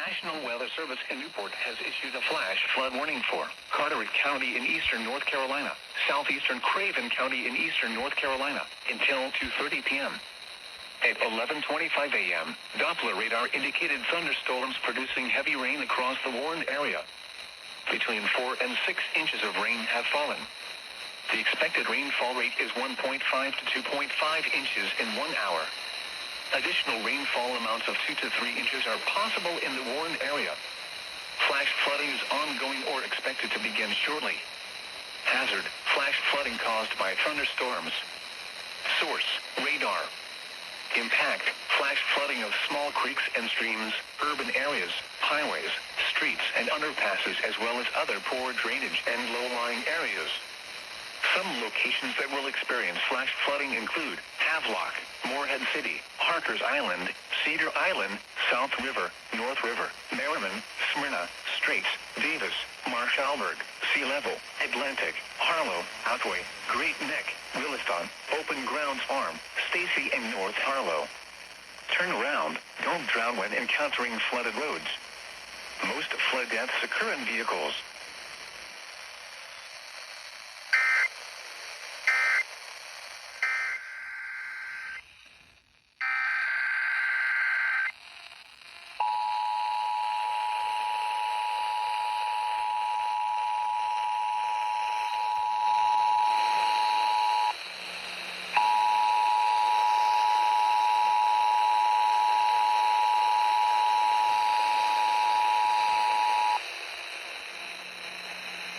National Weather Service in Newport has issued a flash flood warning for Carteret County in eastern North Carolina, southeastern Craven County in eastern North Carolina, until 2:30 p.m. At 11:25 a.m., Doppler radar indicated thunderstorms producing heavy rain across the warned area. Between 4 and 6 inches of rain have fallen. The expected rainfall rate is 1.5 to 2.5 inches in 1 hour. Additional rainfall amounts of 2 to 3 inches are possible in the warned area. Flash flooding is ongoing or expected to begin shortly. Hazard: flash flooding caused by thunderstorms. Source: radar. Impact: flash flooding of small creeks and streams, urban areas, highways, streets, and underpasses, as well as other poor drainage and low-lying areas. Some locations that will experience flash flooding include Havelock, Morehead City, Harkers Island, Cedar Island, South River, North River, Merriman, Smyrna, Straits, Davis, Marshallburg, Sea Level, Atlantic, Harlow, Outway, Great Neck, Williston, Open Grounds Farm, Stacy, and North Harlow. Turn around. Don't drown when encountering flooded roads. Most flood deaths occur in vehicles.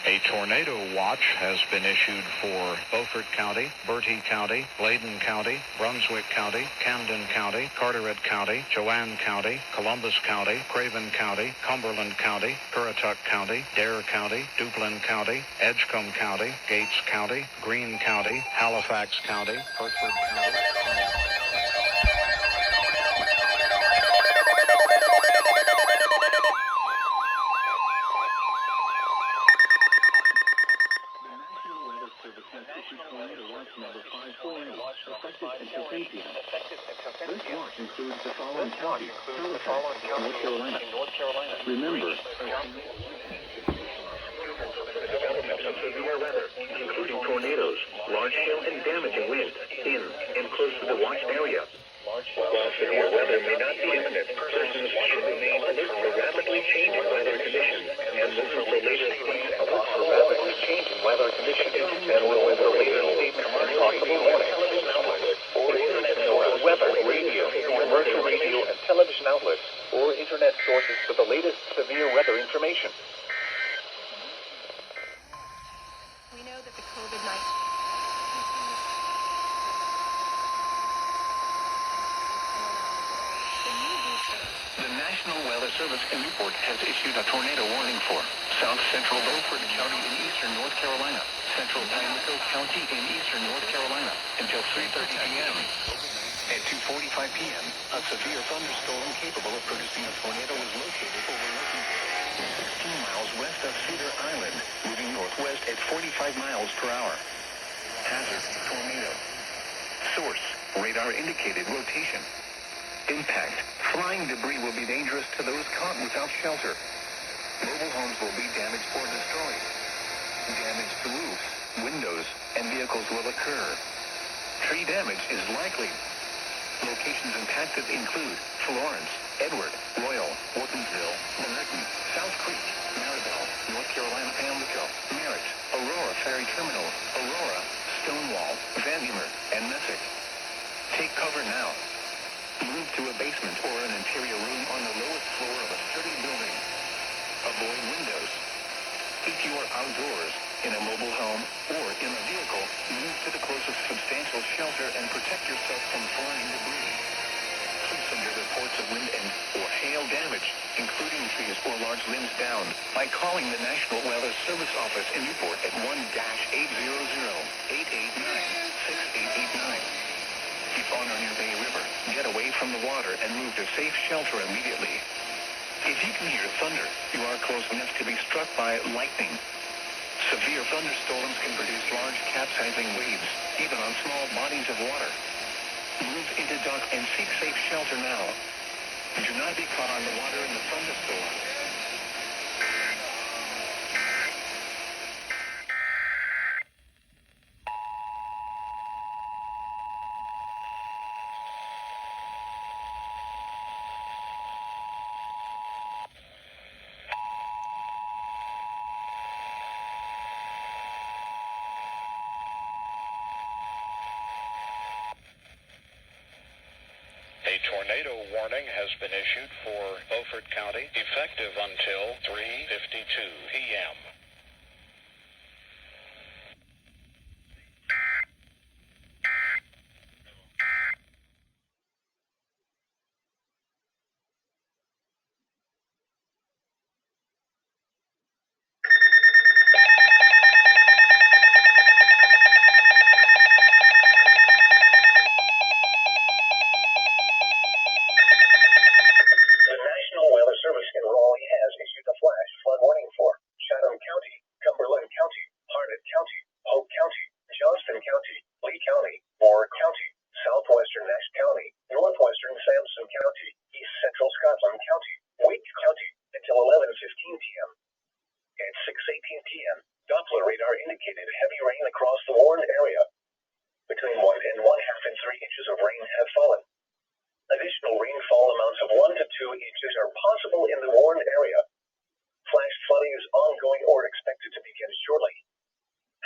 A tornado watch has been issued for Beaufort County, Bertie County, Bladen County, Brunswick County, Camden County, Carteret County, Joanne County, Columbus County, Craven County, Cumberland County, Currituck County, Dare County, Duplin County, Edgecombe County, Gates County, Greene County, Halifax County, Hertford County. This watch includes the following counties: Halifax, North Carolina. Remember, severe weather, including tornadoes, large hail, and damaging winds in and close to the watched area. While severe weather may not be imminent, persons should remain alert for rapidly changing weather conditions and listen to the latest state commercial television outlets or internet sources, weather, radio, commercial radio, and television outlets or internet sources for the latest severe weather information. We know that the COVID-19 The National Weather Service in Newport has issued a tornado warning for South Central Beaufort County in eastern North Carolina, Central Pamlico County in eastern North Carolina until 3:30 p.m. At 2:45 p.m., a severe thunderstorm capable of producing a tornado was located overlooking 16 miles west of Cedar Island, moving northwest at 45 miles per hour. Hazard: tornado. Source: radar indicated rotation. Impact: flying debris will be dangerous to those caught without shelter. Mobile homes will be damaged or destroyed. Damage to roofs, windows, and vehicles will occur. Tree damage is likely. Locations impacted include Florence, Edward, Royal, Woodensville, Manhattan, South Creek, Maribel, North Carolina, Pamlico, Merritt, Aurora Ferry Terminal, Aurora, Stonewall, Van Emer, and Messick. Take cover now. Move to a basement or an interior room on the lowest floor of a sturdy building. Avoid windows. If you are outdoors, in a mobile home, or in a vehicle, move to the closest substantial shelter and protect yourself from flying debris. Please send your reports of wind and or hail damage, including trees or large limbs down, by calling the National Weather Service Office in Newport at 1-800-889-6889. Keep on your Bay River, get away from the water, and move to safe shelter immediately. If you can hear thunder, you are close enough to be struck by lightning. Severe thunderstorms can produce large capsizing waves, even on small bodies of water. Move into dock and seek safe shelter now. And do not be caught on the water in the thunderstorm. A tornado warning has been issued for Beaufort County, effective until 3:52 p.m. The National Weather Service in Raleigh has issued a flash flood warning for Chatham County, Cumberland County, Harnett County, Hope County, Johnston County, Lee County, Moore County, Southwestern Nash County, Northwestern Sampson County, East Central Scotland County, Wake County, until 11:15 p.m. At 6:18 p.m., Doppler radar indicated heavy rain across the warned area. Between 1 and 1/2 and 3 inches of rain have fallen. Additional rainfall amounts of 1 to 2 inches are possible in the warned area. Flash flooding is ongoing or expected to begin shortly.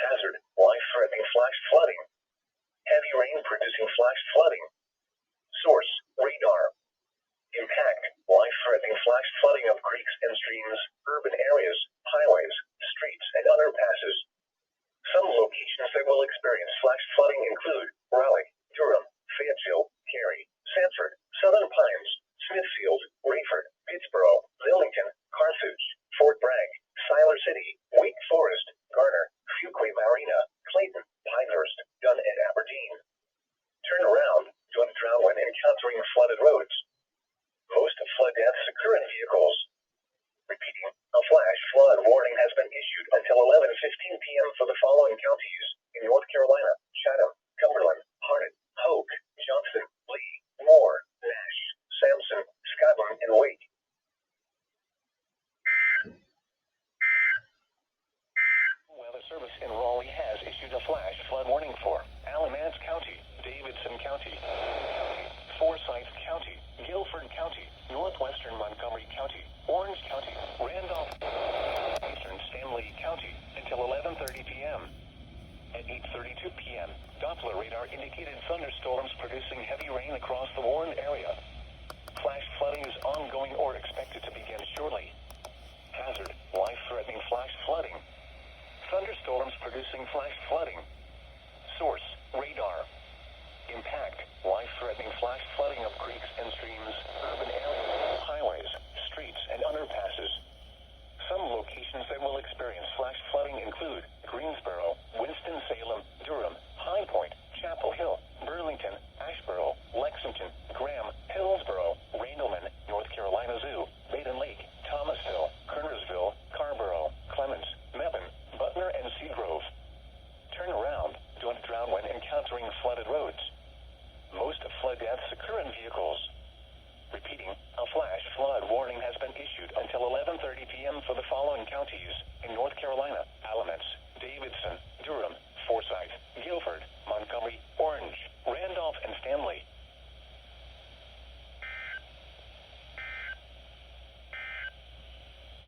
Hazard: life-threatening flash flooding. Heavy rain producing flash flooding. Source: radar. Impact: life-threatening flash flooding of creeks and streams, urban areas, highways, streets, and underpasses. Some locations that will experience flash flooding include Raleigh, Durham, Fayetteville, Cary, Sanford, Southern Pines, Smithfield, Rayford, Pittsboro, Lillington, Carthage, Fort Bragg, Siler City, Wake Forest, Garner, Fuquay Marina, Clayton, Pinehurst, Dunn, and Aberdeen. Turn around, don't drown when encountering flooded roads. Most flood deaths occur in vehicles. Repeating, a flash flood warning has been issued until 11:15 p.m. for the following counties in North Carolina: Chatham, Cumberland, Harnett, Hoke, Johnston, Lee, Moore, Nash, Sampson, Scotland, and Wake. Weather Service in Raleigh has issued a flash flood warning for Alamance County, Davidson County, Forsyth County, Guilford County, Northwestern Montgomery County, Orange County, Randolph, Eastern Stanley County, until 11:30 p.m. At 8:32 p.m., Doppler radar indicated thunderstorms producing heavy rain across the warned area. Flash flooding is ongoing or expected to begin shortly. Hazard: life-threatening flash flooding. Thunderstorms producing flash flooding. Source: radar. Impact: life-threatening flash flooding of creeks and streams, urban areas, highways, streets, and underpasses. Some locations that will experience flash flooding include Greensboro, Winston-Salem, Durham, High Point, Chapel Hill, Burlington, Asheboro, Lexington, Graham, Hillsboro, Randleman, North Carolina Zoo, Baden Lake, Thomasville, Kernersville, Carborough, Clemens, Mebane, Butner, and Seagrove. Turn around, don't drown when encountering flooded roads. Most flood deaths occur in vehicles. Repeating, a flash flood warning has been issued until 11:30 p.m. for the following counties in North Carolina: